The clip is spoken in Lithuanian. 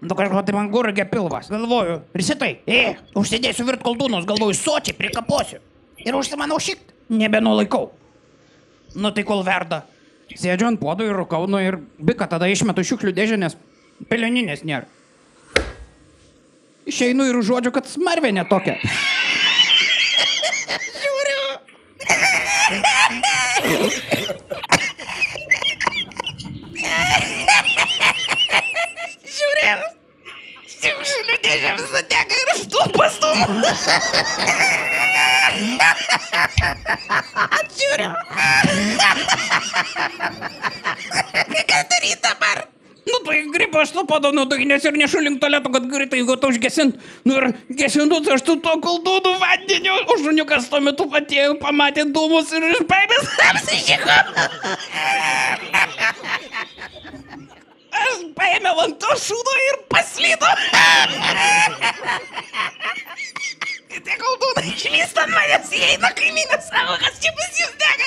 Nu kažko tai man gurgė pilvas. Galvoju, risitai, užsidėsiu virt koldūnus, galvoju, sočiai prikaposiu. Ir užsimanau šikt. Nebenulaikau. Nu tai kol verda. Sėdžiu ant puodų ir rūkau, nu ir bika tada išmetu šiukšlių dėžę, nes peleninės nėra. Išeinu ir užuodžiu, kad smarvė netokia. Žiūrėjau, šiukšlių dėžė visą teka ir stulpas. Žiūrėjau. Ką daryti dabar? Nu tai gripo aš nupadau nuo duginės ir nešu link tualeto, kad greitai gautų užgesint. Nu ir gesinu, tai aš tu to koldūnų vandeniu. O šuniukas tuo metu atėjo, pamatė dūmus ir iš baimės apsišiko. Aš paėmiau ant to šūdo ir paslydo. Tie koldūnai išvysta ant manęs, įeina kaimynės, sako, kas čia pas jūs dega.